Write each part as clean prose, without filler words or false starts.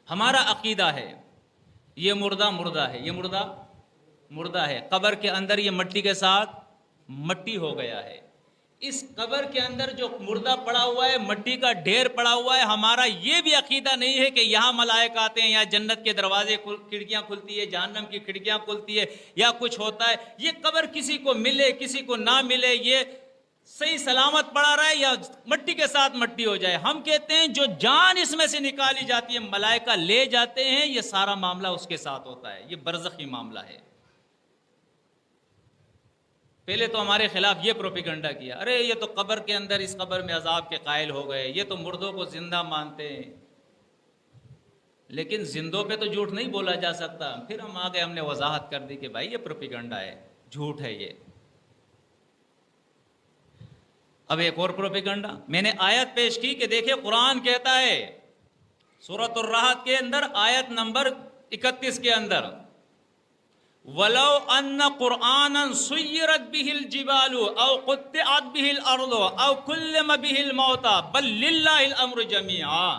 ہمارا عقیدہ ہے یہ مردہ مردہ ہے، یہ مردہ مردہ ہے، قبر کے اندر یہ مٹی کے ساتھ مٹی ہو گیا ہے، اس قبر کے اندر جو مردہ پڑا ہوا ہے، مٹی کا ڈھیر پڑا ہوا ہے، ہمارا یہ بھی عقیدہ نہیں ہے کہ یہاں ملائکہ آتے ہیں، یہاں جنت کے دروازے کھڑکیاں کھلتی ہے، جہنم کی کھڑکیاں کھلتی ہے، یا کچھ ہوتا ہے۔ یہ قبر کسی کو ملے کسی کو نہ ملے، یہ صحیح سلامت پڑا رہا ہے یا مٹی کے ساتھ مٹی ہو جائے، ہم کہتے ہیں جو جان اس میں سے نکالی جاتی ہے ملائکہ لے جاتے ہیں، یہ سارا معاملہ اس کے ساتھ ہوتا ہے، یہ برزخی معاملہ ہے۔ پہلے تو ہمارے خلاف یہ پروپیگنڈا کیا، ارے یہ تو قبر کے اندر اس قبر میں عذاب کے قائل ہو گئے، یہ تو مردوں کو زندہ مانتے ہیں، لیکن زندوں پہ تو جھوٹ نہیں بولا جا سکتا۔ پھر ہم آگے ہم نے وضاحت کر دی کہ بھائی یہ پروپیگنڈا ہے، جھوٹ ہے یہ۔ اب ایک اور پروپیگنڈا میں نے آیت پیش کی کہ دیکھیں قرآن کہتا ہے سورۃ الرعد کے اندر آیت نمبر 31 کے اندر، وَلَوْ أَنَّ قُرْآنًا سُيِّرَتْ بِهِ الْجِبَالُ أَوْ قُطِّعَتْ بِهِ الْأَرْضُ أَوْ كُلِّمَ بِهِ الْمَوْتَى بَلْ لِلَّهِ الْأَمْرُ جَمِيعًا۔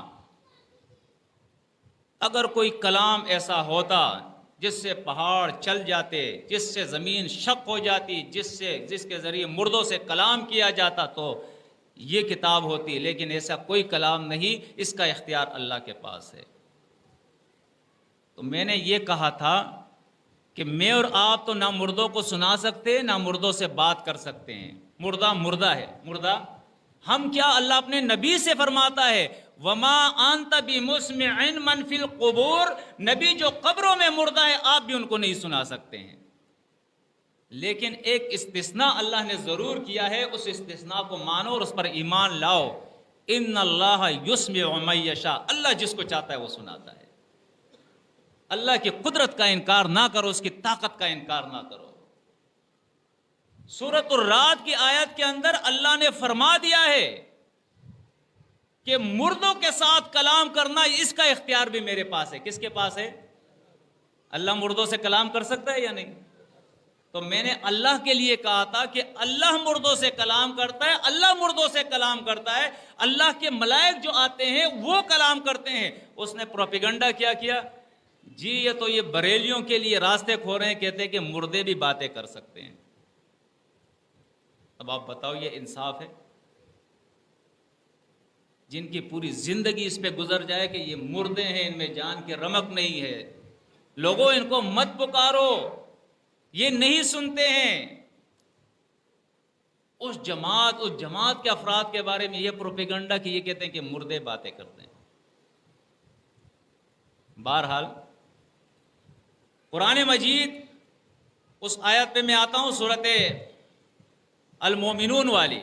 اگر کوئی کلام ایسا ہوتا جس سے پہاڑ چل جاتے، جس سے زمین شق ہو جاتی، جس کے ذریعے مردوں سے کلام کیا جاتا تو یہ کتاب ہوتی، لیکن ایسا کوئی کلام نہیں، اس کا اختیار اللہ کے پاس ہے۔ تو میں نے یہ کہا تھا کہ میں اور آپ تو نہ مردوں کو سنا سکتے نہ مردوں سے بات کر سکتے ہیں، مردہ مردہ ہے، مردہ ہم کیا، اللہ اپنے نبی سے فرماتا ہے وَمَا أَنْتَ بِمُسْمِعٍ مَّن فِي الْقُبُورِ، نبی جو قبروں میں مردہ ہے آپ بھی ان کو نہیں سنا سکتے ہیں۔ لیکن ایک استثناء اللہ نے ضرور کیا ہے، اس استثناء کو مانو اور اس پر ایمان لاؤ، إِنَّ اللَّهَ يُسْمِعُ مَن يَشَاءُ، اللہ جس کو چاہتا ہے وہ سناتا ہے۔ اللہ کی قدرت کا انکار نہ کرو، اس کی طاقت کا انکار نہ کرو۔ سورۃ الرعد کی آیت کے اندر اللہ نے فرما دیا ہے کہ مردوں کے ساتھ کلام کرنا اس کا اختیار بھی میرے پاس ہے۔ کس کے پاس ہے؟ اللہ مردوں سے کلام کر سکتا ہے یا نہیں؟ تو میں نے اللہ کے لیے کہا تھا کہ اللہ مردوں سے کلام کرتا ہے، اللہ مردوں سے کلام کرتا ہے، اللہ کے ملائک جو آتے ہیں وہ کلام کرتے ہیں۔ اس نے پروپیگنڈا کیا کیا جی یہ تو یہ بریلیوں کے لیے راستے کھول رہے ہیں، کہتے ہیں کہ مردے بھی باتیں کر سکتے ہیں۔ اب آپ بتاؤ یہ انصاف ہے؟ جن کی پوری زندگی اس پہ گزر جائے کہ یہ مردے ہیں، ان میں جان کی رمق نہیں ہے، لوگوں ان کو مت پکارو، یہ نہیں سنتے ہیں۔ اس جماعت کے افراد کے بارے میں یہ پروپیگنڈا کہ یہ کہتے ہیں کہ مردے باتیں کرتے ہیں۔ بہرحال قرآن مجید اس آیت پہ میں آتا ہوں سورۃ المومنون والی،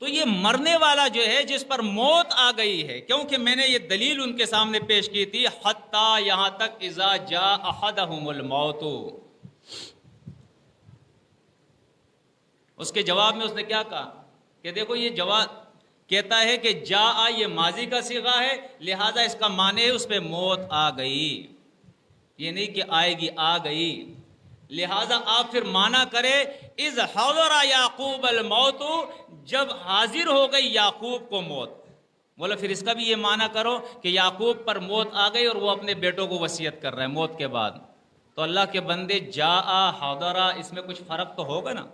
تو یہ مرنے والا جو ہے جس پر موت آ گئی ہے، کیونکہ میں نے یہ دلیل ان کے سامنے پیش کی تھی، حتیٰ یہاں تک اذا جاء احدہم الموت، اس کے جواب میں اس نے کیا کہا کہ دیکھو یہ جواب کہتا ہے کہ جاء یہ ماضی کا صیغہ ہے، لہذا اس کا معنی ہے اس پہ موت آ گئی، یہ نہیں کہ آئے گی، آ گئی، لہذا آپ پھر معنی کرے اذ حضر یعقوب الموت، جب حاضر ہو گئی یعقوب کو موت۔ بولو پھر اس کا بھی یہ معنی کرو کہ یعقوب پر موت آ گئی اور وہ اپنے بیٹوں کو وصیت کر رہے ہیں موت کے بعد۔ تو اللہ کے بندے جاء حضر اس میں کچھ فرق تو ہوگا نا،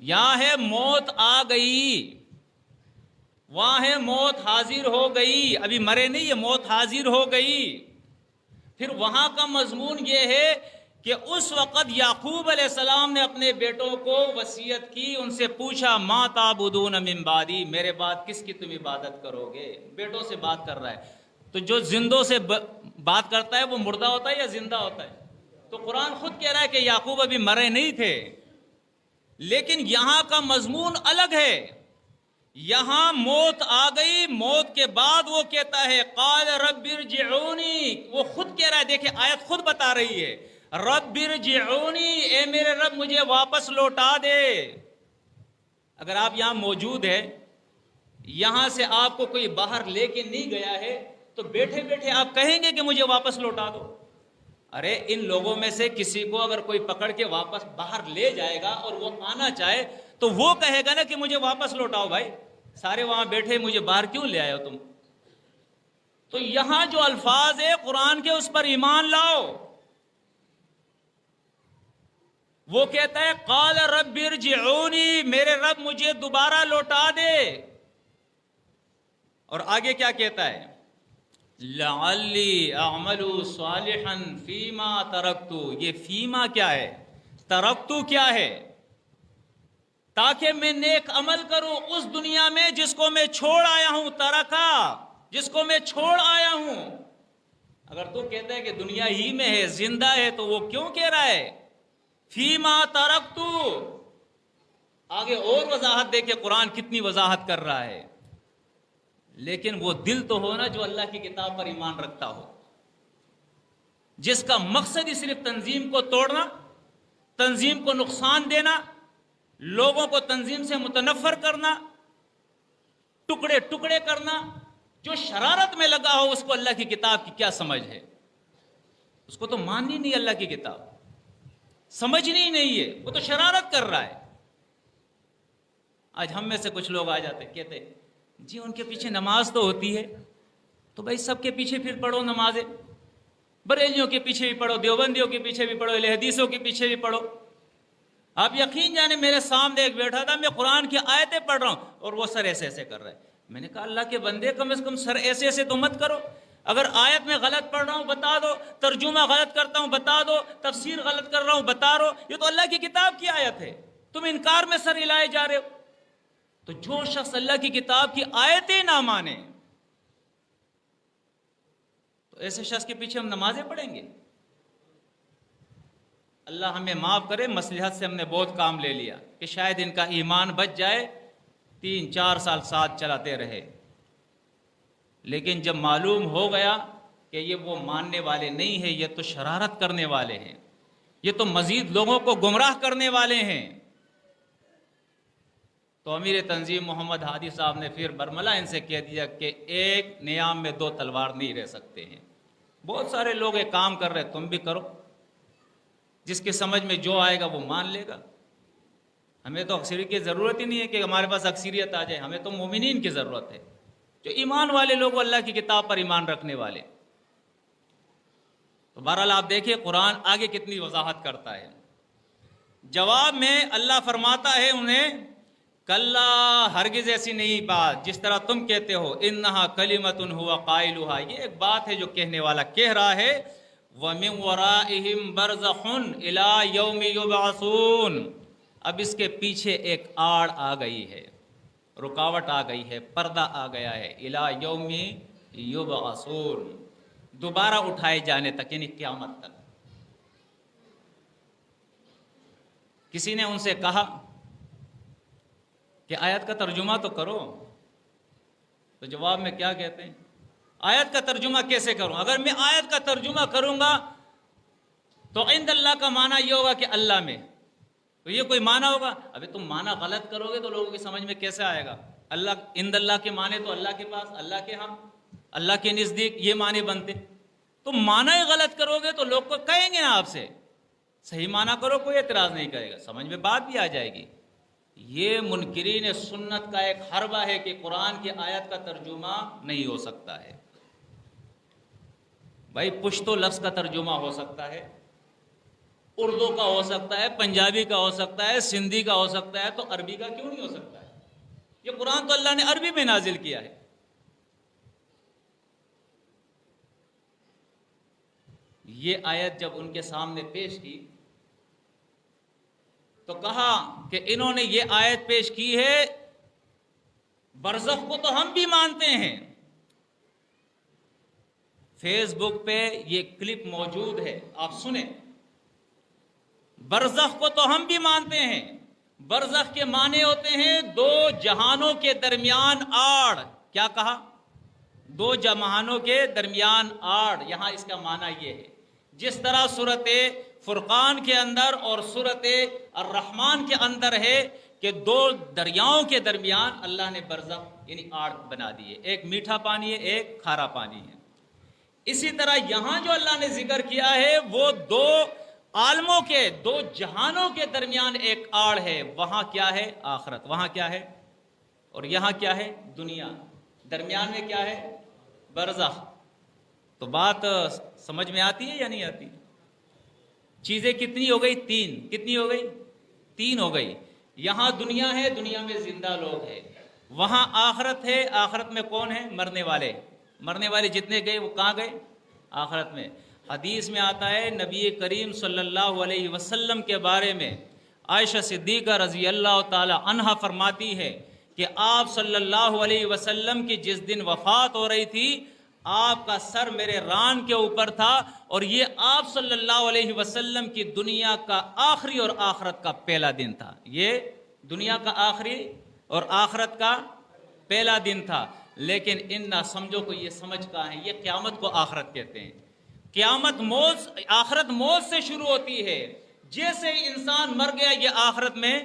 یہاں ہے موت آ گئی، وہاں ہے موت حاضر ہو گئی، ابھی مرے نہیں، یہ موت حاضر ہو گئی۔ پھر وہاں کا مضمون یہ ہے کہ اس وقت یعقوب علیہ السلام نے اپنے بیٹوں کو وصیت کی، ان سے پوچھا ما تعبدون من بعدی، میرے بعد کس کی تم عبادت کرو گے؟ بیٹوں سے بات کر رہا ہے۔ تو جو زندوں سے بات کرتا ہے وہ مردہ ہوتا ہے یا زندہ ہوتا ہے؟ تو قرآن خود کہہ رہا ہے کہ یعقوب ابھی مرے نہیں تھے، لیکن یہاں کا مضمون الگ ہے، یہاں موت آ گئی، موت کے بعد وہ کہتا ہے قال رب ارجعونی، وہ خود کہہ رہا ہے، دیکھیں آیت خود بتا رہی ہے رب ارجعونی، اے میرے رب مجھے واپس لوٹا دے۔ اگر آپ یہاں موجود ہیں، یہاں سے آپ کو کوئی باہر لے کے نہیں گیا ہے تو بیٹھے بیٹھے آپ کہیں گے کہ مجھے واپس لوٹا دو؟ ارے ان لوگوں میں سے کسی کو اگر کوئی پکڑ کے واپس باہر لے جائے گا اور وہ آنا چاہے تو وہ کہے گا نا کہ مجھے واپس لوٹاؤ۔ بھائی سارے وہاں بیٹھے، مجھے باہر کیوں لے آئے ہو تم؟ تو یہاں جو الفاظ ہے قرآن کے اس پر ایمان لاؤ. وہ کہتا ہے قال رب ارجعونی، میرے رب مجھے دوبارہ لوٹا دے. اور آگے کیا کہتا ہے؟ لعلی اعمل صالحا فیما ترکت. یہ فیما کیا ہے؟ ترکت کیا ہے؟ تاکہ میں نیک عمل کروں اس دنیا میں جس کو میں چھوڑ آیا ہوں. ترکا، جس کو میں چھوڑ آیا ہوں. اگر تو کہتا ہے کہ دنیا ہی میں ہے، زندہ ہے، تو وہ کیوں کہہ رہا ہے فیما ترکت؟ آگے اور وضاحت دے کہ قرآن کتنی وضاحت کر رہا ہے. لیکن وہ دل تو ہونا جو اللہ کی کتاب پر ایمان رکھتا ہو، جس کا مقصد ہی صرف تنظیم کو توڑنا، تنظیم کو نقصان دینا، لوگوں کو تنظیم سے متنفر کرنا، ٹکڑے ٹکڑے کرنا. جو شرارت میں لگا ہو اس کو اللہ کی کتاب کی کیا سمجھ ہے؟ اس کو تو ماننی نہیں اللہ کی کتاب، سمجھنی نہیں ہے، وہ تو شرارت کر رہا ہے. آج ہم میں سے کچھ لوگ آ جاتے کہتے جی ان کے پیچھے نماز تو ہوتی ہے، تو بھائی سب کے پیچھے پھر پڑھو نمازیں، بریلیوں کے پیچھے بھی پڑھو، دیوبندیوں کے پیچھے بھی پڑھو، اہل حدیثوں کے پیچھے بھی پڑھو. آپ یقین جانے میرے سامنے ایک بیٹھا تھا، میں قرآن کی آیتیں پڑھ رہا ہوں اور وہ سر ایسے ایسے کر رہا ہے. میں نے کہا اللہ کے بندے کم از کم سر ایسے ایسے تو مت کرو. اگر آیت میں غلط پڑھ رہا ہوں بتا دو، ترجمہ غلط کرتا ہوں بتا دو، تفسیر غلط کر رہا ہوں بتا دو. یہ تو اللہ کی کتاب کی آیت ہے، تم انکار میں سر ہلائے جا رہے ہو. تو جو شخص اللہ کی کتاب کی آیتیں نہ مانے تو ایسے شخص کے پیچھے ہم نمازیں پڑھیں گے؟ اللہ ہمیں معاف کرے، مصلحت سے ہم نے بہت کام لے لیا کہ شاید ان کا ایمان بچ جائے، 3-4 سال ساتھ چلاتے رہے. لیکن جب معلوم ہو گیا کہ یہ وہ ماننے والے نہیں ہیں، یہ تو شرارت کرنے والے ہیں، یہ تو مزید لوگوں کو گمراہ کرنے والے ہیں، تو امیر تنظیم محمد ہادی صاحب نے پھر برملا ان سے کہہ دیا کہ ایک نیام میں 2 تلوار نہیں رہ سکتے ہیں. بہت سارے لوگ ایک کام کر رہے، تم بھی کرو، جس کے سمجھ میں جو آئے گا وہ مان لے گا. ہمیں تو اکثریت کی ضرورت ہی نہیں ہے کہ ہمارے پاس اکثریت آ جائے، ہمیں تو مومنین کی ضرورت ہے، جو ایمان والے لوگ، اللہ کی کتاب پر ایمان رکھنے والے. تو بہرحال آپ دیکھیں قرآن آگے کتنی وضاحت کرتا ہے. جواب میں اللہ فرماتا ہے انہیں کلا، ہرگز ایسی نہیں بات جس طرح تم کہتے ہو. انہا کلمۃ ہوا قائلھا، یہ ایک بات ہے جو کہنے والا کہہ رہا ہے. ومن ورائہم برزخ الی یوم یبعثون، اب اس کے پیچھے ایک آڑ آ گئی ہے، رکاوٹ آ گئی ہے، پردہ آ گیا ہے. الی یوم یبعثون، دوبارہ اٹھائے جانے تک، یعنی قیامت تک. کسی نے ان سے کہا کہ آیت کا ترجمہ تو کرو، تو جواب میں کیا کہتے ہیں؟ آیت کا ترجمہ کیسے کروں؟ اگر میں آیت کا ترجمہ کروں گا تو عند اللہ کا معنی یہ ہوگا کہ اللہ میں، تو یہ کوئی معنی ہوگا؟ ابھی تم معنی غلط کرو گے تو لوگوں کی سمجھ میں کیسے آئے گا؟ اللہ عند اللہ کے معنی تو اللہ کے پاس، اللہ کے ہم، اللہ کے نزدیک، یہ معنی بنتے. تم معنی ہی غلط کرو گے تو لوگ کو کہیں گے نا آپ سے صحیح معنی کرو، کوئی اعتراض نہیں کرے گا، سمجھ میں بات بھی آ جائے گی. یہ منکرین سنت کا ایک حربہ ہے کہ قرآن کی آیت کا ترجمہ نہیں ہو سکتا ہے. بھائی پشتو لفظ کا ترجمہ ہو سکتا ہے، اردو کا ہو سکتا ہے، پنجابی کا ہو سکتا ہے، سندھی کا ہو سکتا ہے، تو عربی کا کیوں نہیں ہو سکتا ہے؟ یہ قرآن تو اللہ نے عربی میں نازل کیا ہے. یہ آیت جب ان کے سامنے پیش کی تو کہا کہ انہوں نے یہ آیت پیش کی ہے، برزخ کو تو ہم بھی مانتے ہیں. فیس بک پہ یہ کلپ موجود ہے، آپ سنیں. برزخ کو تو ہم بھی مانتے ہیں، برزخ کے معنی ہوتے ہیں 2 جہانوں کے درمیان آڑ. کیا کہا؟ 2 جہانوں کے درمیان آڑ. یہاں اس کا معنی یہ ہے، جس طرح سورۃ فرقان کے اندر اور سورۃ الرحمن کے اندر ہے کہ 2 دریاؤں کے درمیان اللہ نے برزخ یعنی آڑ بنا دی ہے، ایک میٹھا پانی ہے، ایک کھارا پانی ہے. اسی طرح یہاں جو اللہ نے ذکر کیا ہے وہ 2 عالموں کے، 2 جہانوں کے درمیان ایک آڑ ہے. وہاں کیا ہے؟ آخرت. وہاں کیا ہے؟ اور یہاں کیا ہے؟ دنیا. درمیان میں کیا ہے؟ برزخ. تو بات سمجھ میں آتی ہے یا نہیں آتی؟ چیزیں کتنی ہو گئی؟ تین. کتنی ہو گئی؟ تین ہو گئی. یہاں دنیا ہے، دنیا میں زندہ لوگ ہیں. وہاں آخرت ہے، آخرت میں کون ہے؟ مرنے والے. مرنے والے جتنے گئے وہ کہاں گئے؟ آخرت میں. حدیث میں آتا ہے نبی کریم صلی اللہ علیہ وسلم کے بارے میں، عائشہ صدیقہ رضی اللہ تعالی عنہا فرماتی ہے کہ آپ صلی اللہ علیہ وسلم کی جس دن وفات ہو رہی تھی، آپ کا سر میرے ران کے اوپر تھا، اور یہ آپ صلی اللہ علیہ وسلم کی دنیا کا آخری اور آخرت کا پہلا دن تھا. یہ دنیا کا آخری اور آخرت کا پہلا دن تھا. لیکن ان نہ سمجھو کو یہ سمجھ کہاں ہے؟ یہ قیامت کو آخرت کہتے ہیں. قیامت موت، آخرت موت سے شروع ہوتی ہے. جیسے انسان مر گیا یہ آخرت میں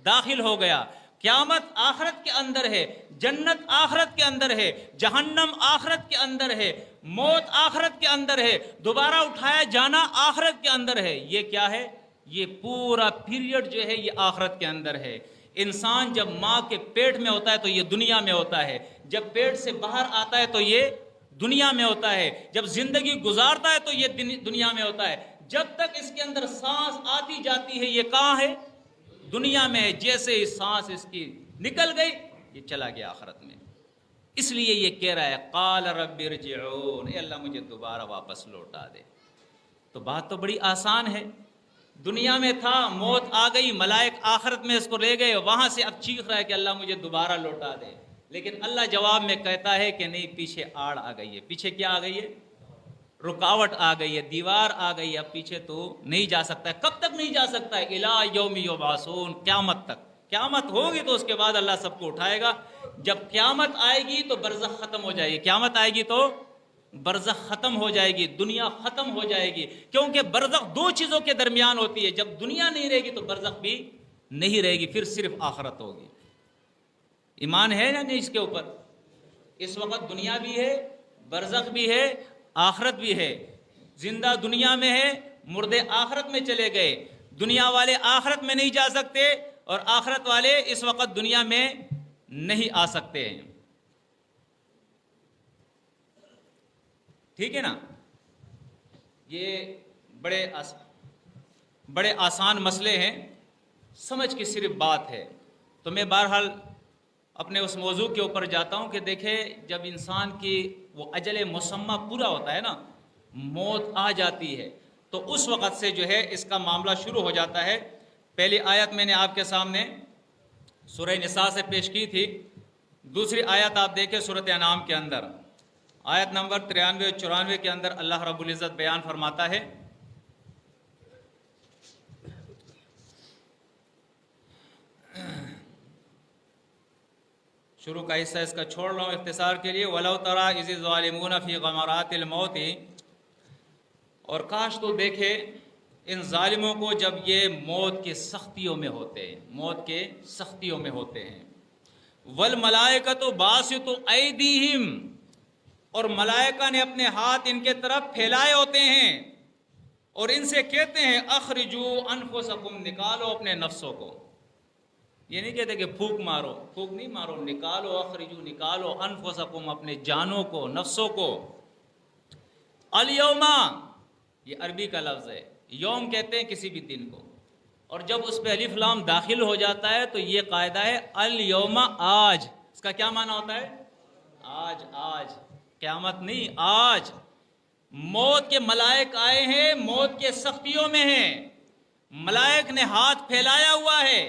داخل ہو گیا. قیامت آخرت کے اندر ہے، جنت آخرت کے اندر ہے، جہنم آخرت کے اندر ہے، موت آخرت کے اندر ہے، دوبارہ اٹھایا جانا آخرت کے اندر ہے. یہ کیا ہے؟ یہ پورا پیریڈ جو ہے یہ آخرت کے اندر ہے. انسان جب ماں کے پیٹ میں ہوتا ہے تو یہ دنیا میں ہوتا ہے، جب پیٹ سے باہر آتا ہے تو یہ دنیا میں ہوتا ہے، جب زندگی گزارتا ہے تو یہ دنیا میں ہوتا ہے. جب تک اس کے اندر سانس آتی جاتی ہے یہ کہاں ہے؟ دنیا میں ہے. جیسے ہی سانس اس کی نکل گئی یہ چلا گیا آخرت میں. اس لیے یہ کہہ رہا ہے قال رب ارجعون، اے اللہ مجھے دوبارہ واپس لوٹا دے. تو بات تو بڑی آسان ہے. دنیا میں تھا، موت آ گئی، ملائک آخرت میں اس کو لے گئے، وہاں سے اب چیخ رہا ہے کہ اللہ مجھے دوبارہ لوٹا دے. لیکن اللہ جواب میں کہتا ہے کہ نہیں، پیچھے آڑ آ گئی ہے. پیچھے کیا آ گئی ہے؟ رکاوٹ آ گئی ہے، دیوار آ گئی ہے. اب پیچھے تو نہیں جا سکتا ہے. کب تک نہیں جا سکتا ہے؟ الی یوم یبعثون، قیامت تک. قیامت ہوگی تو اس کے بعد اللہ سب کو اٹھائے گا. جب قیامت آئے گی تو برزخ ختم ہو جائے گی. قیامت آئے گی تو برزخ ختم ہو جائے گی، دنیا ختم ہو جائے گی. کیونکہ برزخ دو چیزوں کے درمیان ہوتی ہے. جب دنیا نہیں رہے گی تو برزخ بھی نہیں رہے گی، پھر صرف آخرت ہوگی. ایمان ہے یا نہیں اس کے اوپر؟ اس وقت دنیا بھی ہے، برزخ بھی ہے، آخرت بھی ہے. زندہ دنیا میں ہے، مردے آخرت میں چلے گئے. دنیا والے آخرت میں نہیں جا سکتے اور آخرت والے اس وقت دنیا میں نہیں آ سکتے ہیں. ٹھیک ہے نا؟ یہ بڑے آسان مسئلے ہیں، سمجھ کی صرف بات ہے. تو میں بہرحال اپنے اس موضوع کے اوپر جاتا ہوں کہ دیکھیں، جب انسان کی وہ اجل مسمى پورا ہوتا ہے نا، موت آ جاتی ہے، تو اس وقت سے جو ہے اس کا معاملہ شروع ہو جاتا ہے. پہلی آیت میں نے آپ کے سامنے سورہ نساء سے پیش کی تھی. دوسری آیت آپ دیکھیں سورۃ انعام کے اندر، آیت نمبر 93 اور 94 کے اندر اللہ رب العزت بیان فرماتا ہے، شروع کا حصہ اس کا چھوڑ رہا ہوں اختصار کے لیے. وَلَوْ تَرَىٰ إِذِ الظَّالِمُونَ فِي غَمَرَاتِ الْمَوْتِ، اور کاش تو دیکھے ان ظالموں کو جب یہ موت کے سختیوں میں ہوتے ہیں، موت کے سختیوں میں ہوتے ہیں. وَالْمَلَائِكَةُ بَاسِطُو أَيْدِيهِمْ، اور ملائکہ نے اپنے ہاتھ ان کے طرف پھیلائے ہوتے ہیں اور ان سے کہتے ہیں اخرجوا انفسکم، نکالو اپنے نفسوں کو. یہ نہیں کہتے کہ پھونک مارو، پھونک نہیں مارو، نکالو، اخرجوا، نکالو، انفسکم، اپنے جانوں کو، نفسوں کو. الیوم، یہ عربی کا لفظ ہے، یوم کہتے ہیں کسی بھی دن کو، اور جب اس پہ الف لام داخل ہو جاتا ہے تو یہ قاعدہ ہے الیوم، آج. اس کا کیا معنی ہوتا ہے؟ آج. آج قیامت نہیں، آج. موت کے ملائک آئے ہیں، موت کے سختیوں میں ہیں، ملائک نے ہاتھ پھیلایا ہوا ہے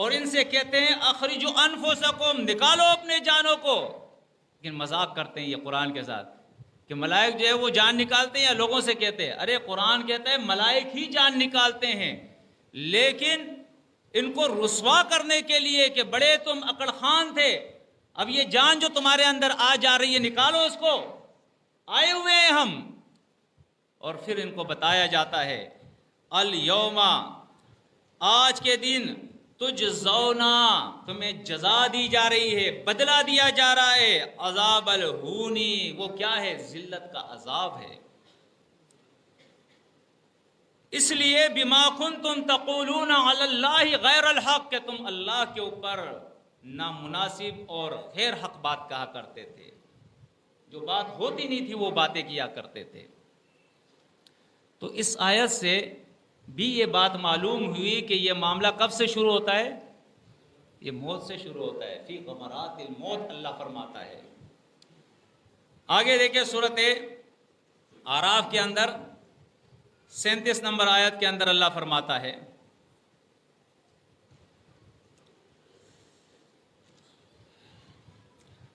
اور ان سے کہتے ہیں اخرجوا انفسکم، نکالو اپنے جانوں کو. لیکن مذاق کرتے ہیں یہ قرآن کے ساتھ کہ ملائک جو ہے وہ جان نکالتے ہیں یا لوگوں سے کہتے ہیں. ارے قرآن کہتا ہے ملائک ہی جان نکالتے ہیں، لیکن ان کو رسوا کرنے کے لیے کہ بڑے تم عقل خان تھے، اب یہ جان جو تمہارے اندر آ جا رہی ہے نکالو اس کو، آئے ہوئے ہیں ہم. اور پھر ان کو بتایا جاتا ہے الیوم، آج کے دن، تجزونا، تمہیں جزا دی جا رہی ہے، بدلہ دیا جا رہا ہے، عذاب الہونی، وہ کیا ہے؟ ذلت کا عذاب ہے. اس لیے بما کنتم تقولون علی اللہ غیر الحق، کہ تم اللہ کے اوپر نامناسب اور غیر حق بات کہا کرتے تھے. جو بات ہوتی نہیں تھی وہ باتیں کیا کرتے تھے۔ تو اس آیت سے بھی یہ بات معلوم ہوئی کہ یہ معاملہ کب سے شروع ہوتا ہے؟ یہ موت سے شروع ہوتا ہے۔ فی غمرات الموت اللہ فرماتا ہے۔ آگے دیکھیں سورۃ اعراف کے اندر 37 نمبر آیت کے اندر اللہ فرماتا ہے،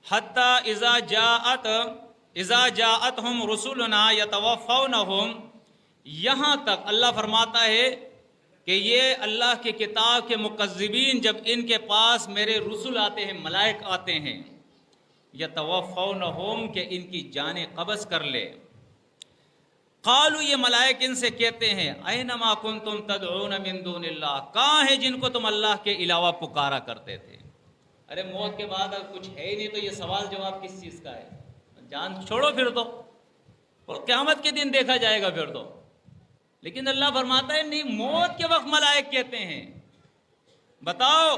حتی اذا جاءتہم رسلنا یتوفونہم، یہاں تک اللہ فرماتا ہے کہ یہ اللہ کی کتاب کے مکذبین جب ان کے پاس میرے رسول آتے ہیں، ملائک آتے ہیں، یتوفونہم کہ ان کی جانیں قبض کر لے، قالوا یہ ملائک ان سے کہتے ہیں اینما کنتم تدعون من دون اللہ، کہاں ہے جن کو تم اللہ کے علاوہ پکارا کرتے تھے؟ ارے موت کے بعد اگر کچھ ہے ہی نہیں تو یہ سوال جواب کس چیز کا ہے؟ جان چھوڑو پھر تو، اور قیامت کے دن دیکھا جائے گا پھر تو۔ لیکن اللہ فرماتا ہے نہیں، موت کے وقت ملائک کہتے ہیں بتاؤ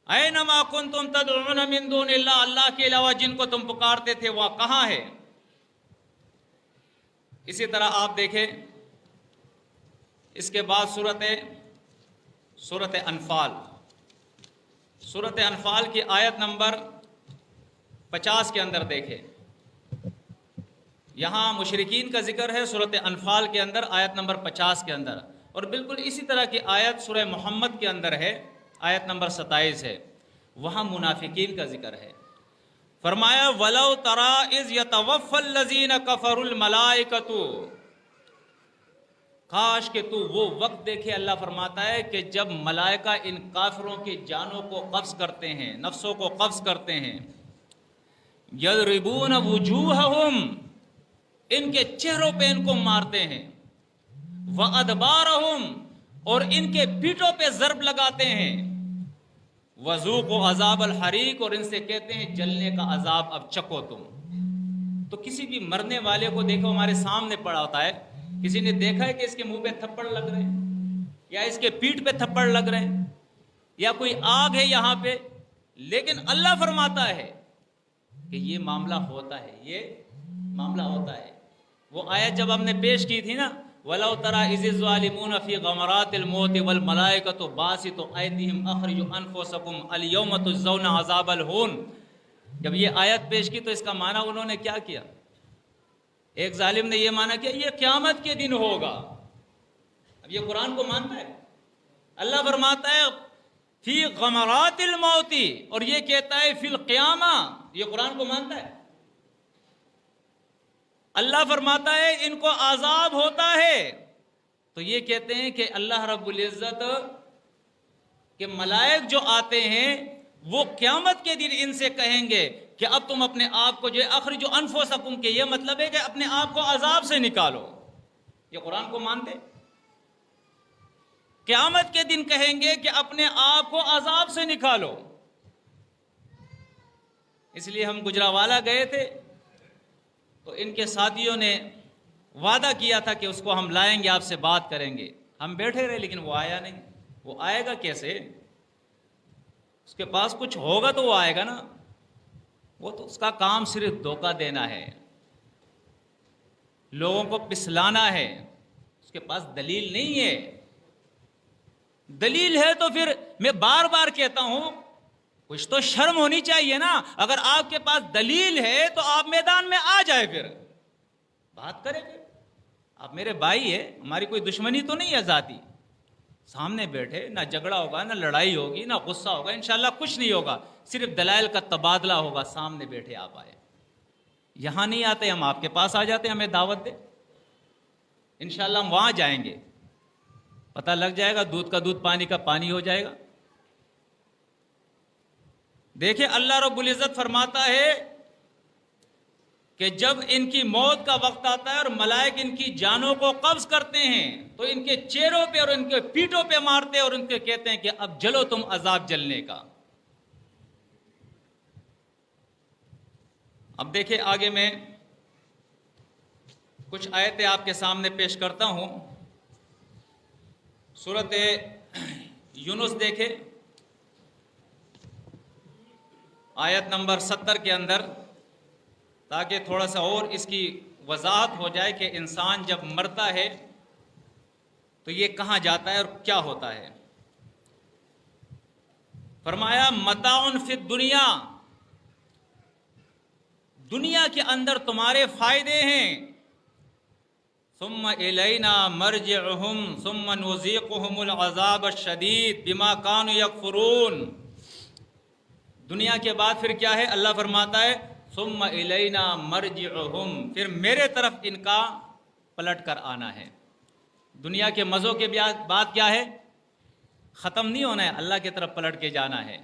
اینما کنتم تدعون من دون اللہ، اللہ کے علاوہ جن کو تم پکارتے تھے وہ کہاں ہے؟ اسی طرح آپ دیکھیں اس کے بعد سورۃ انفال، سورۃ انفال کی آیت نمبر 50 کے اندر دیکھیں، یہاں مشرکین کا ذکر ہے سورۃ انفال کے اندر آیت نمبر 50 کے اندر، اور بالکل اسی طرح کی آیت سورہ محمد کے اندر ہے، آیت نمبر 27 ہے، وہاں منافقین کا ذکر ہے۔ فرمایا وَلَوْ تَرَىٰ إِذْ يَتَوَفَّى الَّذِينَ كَفَرُوا الْمَلَائِكَةُ، کاش کہ تو وہ وقت دیکھے، اللہ فرماتا ہے کہ جب ملائکہ ان کافروں کی جانوں کو قبض کرتے ہیں، نفسوں کو قبض کرتے ہیں، یضربون وجوہہم، ان کے چہروں پہ ان کو مارتے ہیں، وادبارہم، اور ان کے پیٹوں پہ ضرب لگاتے ہیں، وذوقوا عذاب الحریق، اور ان سے کہتے ہیں جلنے کا عذاب اب چکو تم۔ تو کسی بھی مرنے والے کو دیکھو، ہمارے سامنے پڑا ہوتا ہے، کسی نے دیکھا ہے کہ اس کے منہ پہ تھپڑ لگ رہے ہیں یا اس کے پیٹھ پہ تھپڑ لگ رہے ہیں یا کوئی آگ ہے یہاں پہ؟ لیکن اللہ فرماتا ہے کہ یہ معاملہ ہوتا ہے، یہ معاملہ ہوتا ہے۔ وہ آیت جب ہم نے پیش کی تھی نا، وَلَوْ تَرَىٰ إِذِ الظَّالِمُونَ فِي غَمَرَاتِ الْمَوْتِ وَالْمَلَائِكَةُ بَاسِطُو أَيْدِيهِمْ أَخْرِجُوا أَنفُسَكُمْ الْيَوْمَ تُجْزَوْنَ عَذَابَ الْهُونِ، جب یہ آیت پیش کی تو اس کا معنی انہوں نے کیا کیا؟ ایک ظالم نے یہ معنی کیا یہ قیامت کے دن ہوگا۔ اب یہ قرآن کو مانتا ہے؟ اللہ فرماتا ہے فی غمرات الموت، اور یہ کہتا ہے فی القیامہ، یہ قرآن کو مانتا ہے؟ اللہ فرماتا ہے ان کو عذاب ہوتا ہے، تو یہ کہتے ہیں کہ اللہ رب العزت کے ملائک جو آتے ہیں وہ قیامت کے دن ان سے کہیں گے کہ اب تم اپنے آپ کو جو اخرجوا انفسکم، کہ یہ مطلب ہے کہ اپنے آپ کو عذاب سے نکالو۔ یہ قرآن کو مانتے؟ قیامت کے دن کہیں گے کہ اپنے آپ کو عذاب سے نکالو۔ اس لیے ہم گجرانوالہ گئے تھے تو ان کے ساتھیوں نے وعدہ کیا تھا کہ اس کو ہم لائیں گے، آپ سے بات کریں گے۔ ہم بیٹھے رہے لیکن وہ آیا نہیں۔ وہ آئے گا کیسے؟ اس کے پاس کچھ ہوگا تو وہ آئے گا نا، وہ تو اس کا کام صرف دھوکہ دینا ہے، لوگوں کو پسلانا ہے، اس کے پاس دلیل نہیں ہے۔ دلیل ہے تو پھر میں بار بار کہتا ہوں کچھ تو شرم ہونی چاہیے نا۔ اگر آپ کے پاس دلیل ہے تو آپ میدان میں آ جائے، پھر بات کریں۔ پھر آپ میرے بھائی ہیں، ہماری کوئی دشمنی تو نہیں ہے ذاتی، سامنے بیٹھے، نہ جھگڑا ہوگا، نہ لڑائی ہوگی، نہ غصہ ہوگا، انشاءاللہ کچھ نہیں ہوگا، صرف دلائل کا تبادلہ ہوگا۔ سامنے بیٹھے آپ آئے، یہاں نہیں آتے، ہم آپ کے پاس آ جاتے، ہمیں دعوت دے، انشاءاللہ ہم وہاں جائیں گے، پتہ لگ جائے گا، دودھ کا دودھ پانی کا پانی ہو جائے گا۔ دیکھیں اللہ رب العزت فرماتا ہے کہ جب ان کی موت کا وقت آتا ہے اور ملائک ان کی جانوں کو قبض کرتے ہیں تو ان کے چہروں پہ اور ان کے پیٹوں پہ مارتے ہیں اور ان کے کہتے ہیں کہ اب جلو تم عذاب جلنے کا۔ اب دیکھیں آگے میں کچھ آیتیں آپ کے سامنے پیش کرتا ہوں۔ سورۃ یونس دیکھیں، آیت نمبر 70 کے اندر تاکہ تھوڑا سا اور اس کی وضاحت ہو جائے کہ انسان جب مرتا ہے تو یہ کہاں جاتا ہے اور کیا ہوتا ہے۔ فرمایا متاع فی الدنیا، دنیا کے اندر تمہارے فائدے ہیں، ثم الینا مرجعہم ثم نذیقہم العذاب الشدید بما کانوا یکفرون۔ دنیا کے بعد پھر کیا ہے؟ اللہ فرماتا ہے ثم الینا مرجعہم، پھر میرے طرف ان کا پلٹ کر آنا ہے۔ دنیا کے مزوں کے بعد کیا ہے؟ ختم نہیں ہونا ہے، اللہ کی طرف پلٹ کے جانا ہے۔